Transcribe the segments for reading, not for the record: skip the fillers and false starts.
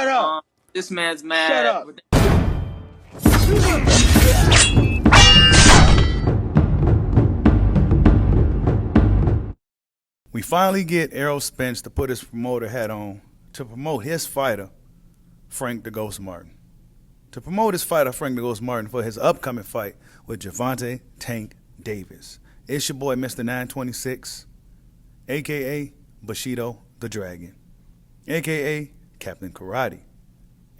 Shut up. This man's Shut mad. up. We finally get Errol Spence to put his promoter hat on to promote his fighter, Frank the Ghost Martin. To promote his fighter, Frank the Ghost Martin, for his upcoming fight with Gervonta Tank Davis. It's your boy, Mr. 926, a.k.a. Bushido the Dragon, a.k.a. Captain Karate,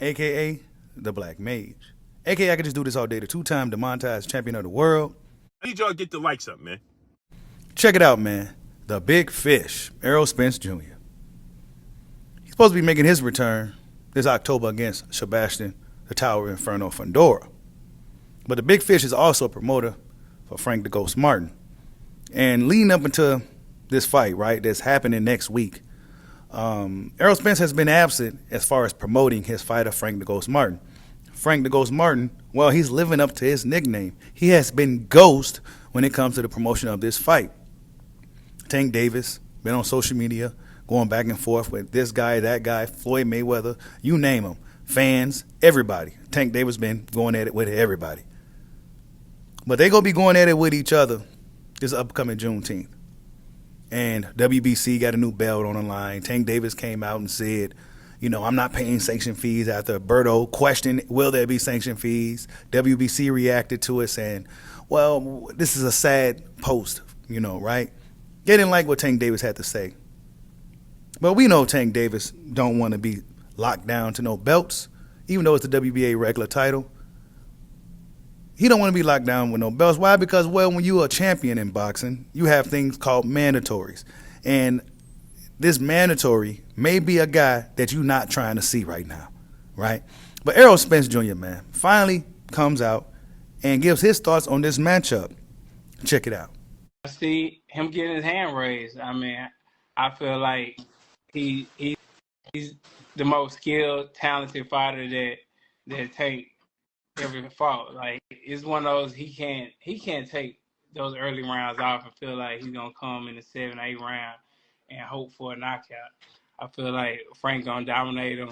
a.k.a. the Black Mage, a.k.a. I could just do this all day, the two-time demonetized champion of the world. I need y'all to get the likes up, man. Check it out, man. The Big Fish, Errol Spence Jr. He's supposed to be making his return this October against Sebastian the Tower Inferno Fundora. But the Big Fish is also a promoter for Frank the Ghost Martin. And leading up into this fight, right, that's happening next week, Errol Spence has been absent as far as promoting his fighter, Frank the Ghost Martin. Frank the Ghost Martin, well, he's living up to his nickname. He has been ghost when it comes to the promotion of this fight. Tank Davis, been on social media, going back and forth with this guy, that guy, Floyd Mayweather, you name him, fans, everybody. Tank Davis been going at it with everybody. But they going to be going at it with each other this upcoming Juneteenth. And WBC got a new belt on the line. Tank Davis came out and said, you know, I'm not paying sanction fees after Berto questioned, will there be sanction fees? WBC reacted to it saying, well, this is a sad post, you know, right? They didn't like what Tank Davis had to say. But we know Tank Davis don't want to be locked down to no belts, even though it's the WBA regular title. He don't want to be locked down with no belts. Why? Because, well, when you're a champion in boxing, you have things called mandatories. And this mandatory may be a guy that you're not trying to see right now, right? But Errol Spence Jr., man, finally comes out and gives his thoughts on this matchup. Check it out. I see him getting his hand raised. I mean, I feel like he's the most skilled, talented fighter that Tank ever fought. Like, it's one of those he can't take those early rounds off and feel like he's gonna come in the 7, 8 round and hope for a knockout. I feel like Frank gonna dominate him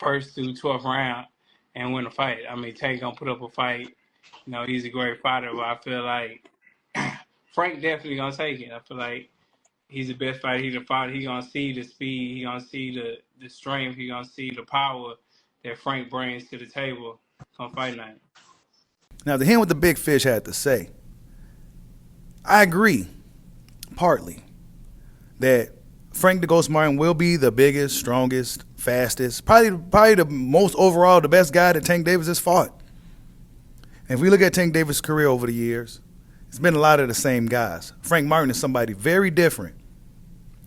first through 12th round and win a fight. I mean, Tank gonna put up a fight. You know, he's a great fighter, but I feel like Frank definitely gonna take it. I feel like he's the best fighter he's fought. He gonna see the speed. He gonna see the strength. He gonna see the power that Frank brings to the table come fight night. Now, to hear what the Big Fish had to say, I agree, partly, that Frank the Ghost Martin will be the biggest, strongest, fastest, probably the most overall, the best guy that Tank Davis has fought. And if we look at Tank Davis' career over the years, it's been a lot of the same guys. Frank Martin is somebody very different.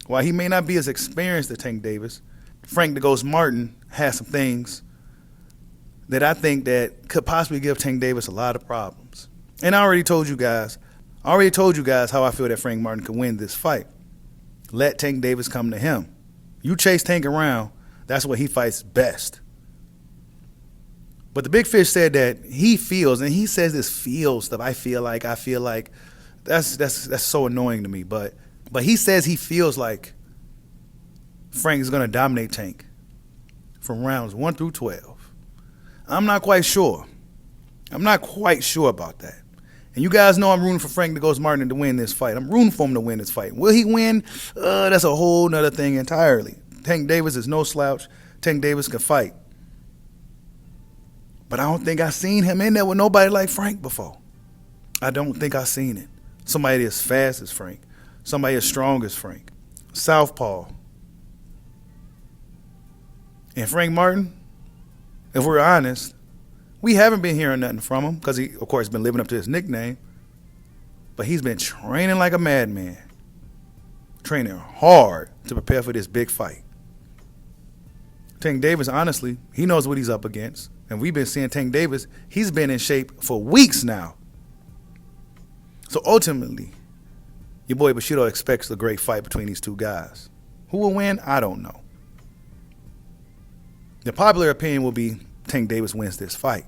While he may not be as experienced as Tank Davis, Frank the Ghost Martin has some things that I think that could possibly give Tank Davis a lot of problems. And I already told you guys how I feel that Frank Martin can win this fight. Let Tank Davis come to him. You chase Tank around, that's what he fights best. But the Big Fish said that he feels, and he says this feel stuff. I feel like that's so annoying to me. But he says he feels like Frank is going to dominate Tank from rounds 1 through 12. I'm not quite sure. About that. And you guys know I'm rooting for Frank the Ghost Martin to win this fight. I'm rooting for him to win this fight. Will he win? That's a whole nother thing entirely. Tank Davis is no slouch. Tank Davis can fight. But I don't think I've seen him in there with nobody like Frank before. I don't think I've seen it. Somebody as fast as Frank. Somebody as strong as Frank. Southpaw. And Frank Martin, if we're honest, we haven't been hearing nothing from him because he, of course, been living up to his nickname. But he's been training like a madman. Training hard to prepare for this big fight. Tank Davis, honestly, he knows what he's up against. And we've been seeing Tank Davis, he's been in shape for weeks now. So ultimately, your boy Bushido expects a great fight between these two guys. Who will win? I don't know. The popular opinion will be Tank Davis wins this fight.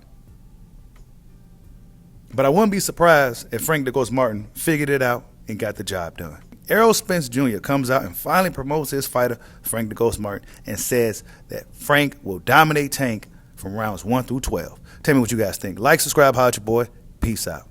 But I wouldn't be surprised if Frank the Ghost Martin figured it out and got the job done. Errol Spence Jr. comes out and finally promotes his fighter, Frank the Ghost Martin, and says that Frank will dominate Tank from rounds 1 through 12. Tell me what you guys think. Like, subscribe, holla at your boy. Peace out.